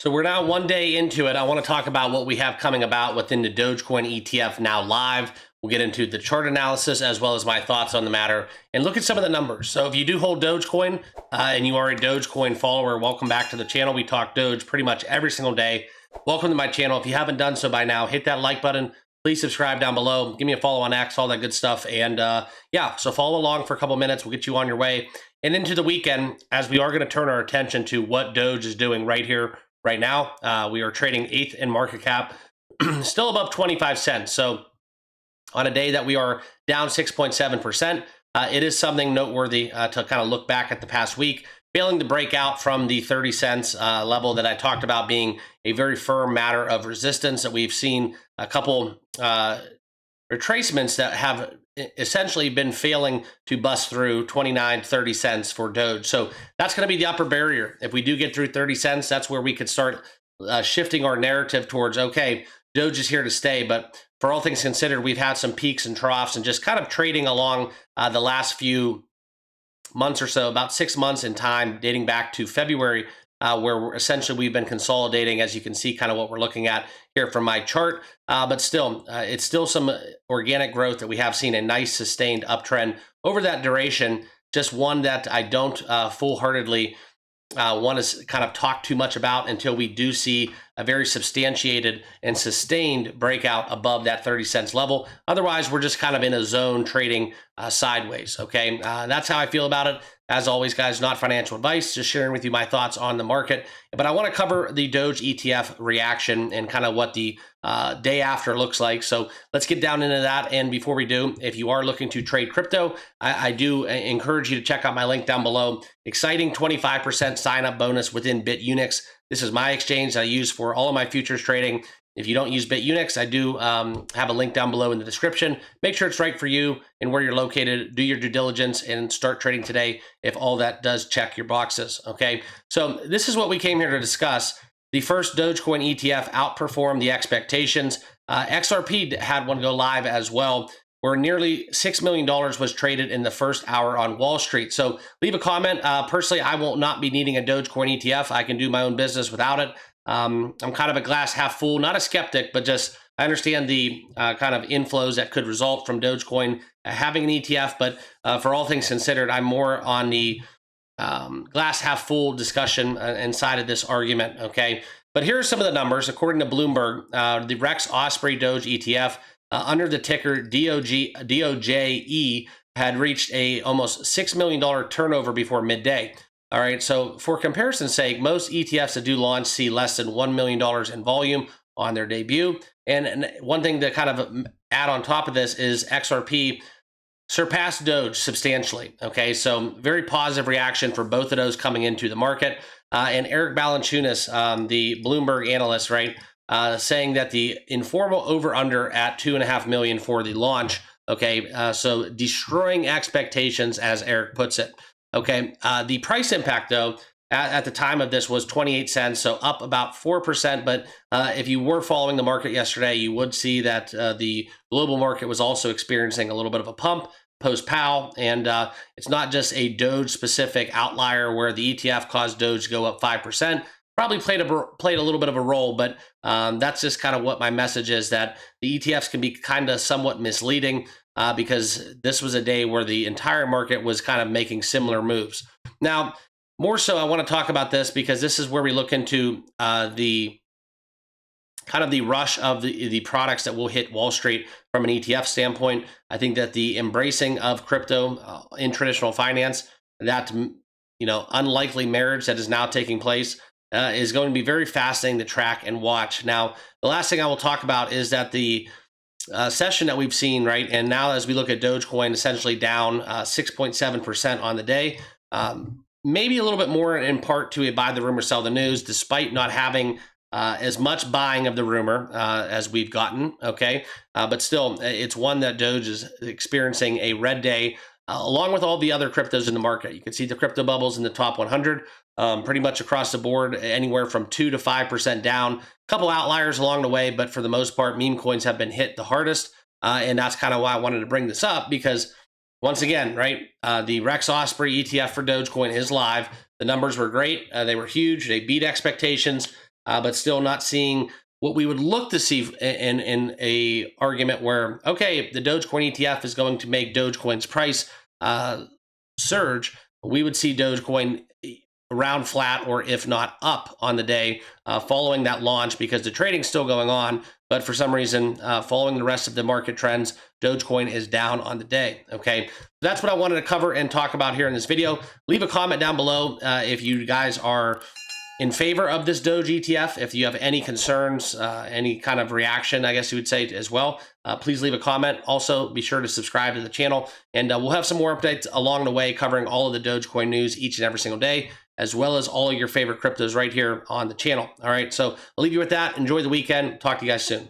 So we're now one day into it. I want to talk about what we have coming about within the Dogecoin ETF now live. We'll get into the chart analysis as well as my thoughts on the matter and look at some of the numbers. So if you do hold Dogecoin and you are a Dogecoin follower, welcome back to the channel. We talk Doge pretty much every single day. Welcome to my channel. If you haven't done so by now, hit that like button. Please subscribe down below. Give me a follow on X, all that good stuff. And yeah, so follow along for a couple minutes. We'll get you on your way and into the weekend as we are going to turn our attention to what Doge is doing right here, right now. We are trading 8th in market cap, still above 25 cents. So on a day that we are down 6.7%, it is something noteworthy to kind of look back at the past week, failing to break out from the 30 cents level that I talked about being a very firm matter of resistance, that we've seen a couple retracements that have essentially been failing to bust through 29, 30 cents for Doge. So that's going to be the upper barrier. If we do get through 30 cents, that's where we could start shifting our narrative towards, okay, Doge is here to stay. But for all things considered, we've had some peaks and troughs and just kind of trading along the last few months or so, about 6 months in time, dating back to February, where essentially we've been consolidating, as you can see, kind of what we're looking at here from my chart. But still, it's still some organic growth that we have seen a nice sustained uptrend over that duration. Just one that I don't full-heartedly want to kind of talk too much about until we do see a very substantiated and sustained breakout above that 30 cents level. Otherwise, we're just kind of in a zone trading sideways, okay? That's how I feel about it. As always, guys, not financial advice, just sharing with you my thoughts on the market. But I want to cover the Doge ETF reaction and kind of what the day after looks like. So let's get down into that. And before we do, if you are looking to trade crypto, I do encourage you to check out my link down below. Exciting 25% sign-up bonus within BITUNIX. This is my exchange that I use for all of my futures trading. If you don't use BITUNIX, I do have a link down below in the description. Make sure it's right for you and where you're located. Do your due diligence and start trading today if all that does check your boxes, okay? So this is what we came here to discuss. The first Dogecoin ETF outperformed the expectations. XRP had one go live as well, where nearly $6 million was traded in the first hour on Wall Street. So leave a comment. Personally, I will not be needing a Dogecoin ETF. I can do my own business without it. I'm kind of a glass half full, not a skeptic, but just I understand the kind of inflows that could result from Dogecoin having an ETF. But for all things considered, I'm more on the glass half full discussion inside of this argument, okay? But here are some of the numbers. According to Bloomberg, the Rex Osprey Doge ETF under the ticker DOJE had reached a almost $6 million turnover before midday. All right, so for comparison's sake, most ETFs that do launch see less than $1 million in volume on their debut. And one thing to kind of add on top of this is XRP surpassed Doge substantially. Okay, so very positive reaction for both of those coming into the market. And Eric Balanchunas, the Bloomberg analyst, right, saying that the informal over-under at 2.5 million for the launch. Okay, so destroying expectations, as Eric puts it. Okay, the price impact, though, at the time of this was 28 cents, so up about 4%. But if you were following the market yesterday, you would see that the global market was also experiencing a little bit of a pump post-Powell. And it's not just a Doge-specific outlier where the ETF caused Doge to go up 5%. Probably played a little bit of a role, but that's just kind of what my message is, that the ETFs can be kind of somewhat misleading because this was a day where the entire market was kind of making similar moves. Now, more so, I want to talk about this because this is where we look into the kind of the rush of the products that will hit Wall Street from an ETF standpoint. I think that the embracing of crypto in traditional finance, that unlikely marriage that is now taking place, is going to be very fascinating to track and watch. Now, the last thing I will talk about is that the session that we've seen, right, and now as we look at Dogecoin, essentially down 6.7% on the day, maybe a little bit more in part to a buy the rumor, sell the news, despite not having as much buying of the rumor as we've gotten, okay? But still, it's one that Doge is experiencing a red day, along with all the other cryptos in the market. You can see the crypto bubbles in the top 100, pretty much across the board, anywhere from 2 to 5% down. A couple outliers along the way, but for the most part, meme coins have been hit the hardest. And that's kind of why I wanted to bring this up, because once again, right, the Rex Osprey ETF for Dogecoin is live. The numbers were great. They were huge. They beat expectations. but still not seeing what we would look to see in a argument where, okay, the Dogecoin ETF is going to make Dogecoin's price surge, we would see Dogecoin around flat, or if not up on the day following that launch, because the trading's still going on. But for some reason, following the rest of the market trends, Dogecoin is down on the day. Okay, that's what I wanted to cover and talk about here in this video. Leave a comment down below if you guys are in favor of this Doge ETF. If you have any concerns, any kind of reaction, I guess you would say as well, please leave a comment. Also, be sure to subscribe to the channel, and we'll have some more updates along the way covering all of the Dogecoin news each and every single day, as well as all of your favorite cryptos right here on the channel. All right, so I'll leave you with that. Enjoy the weekend. Talk to you guys soon.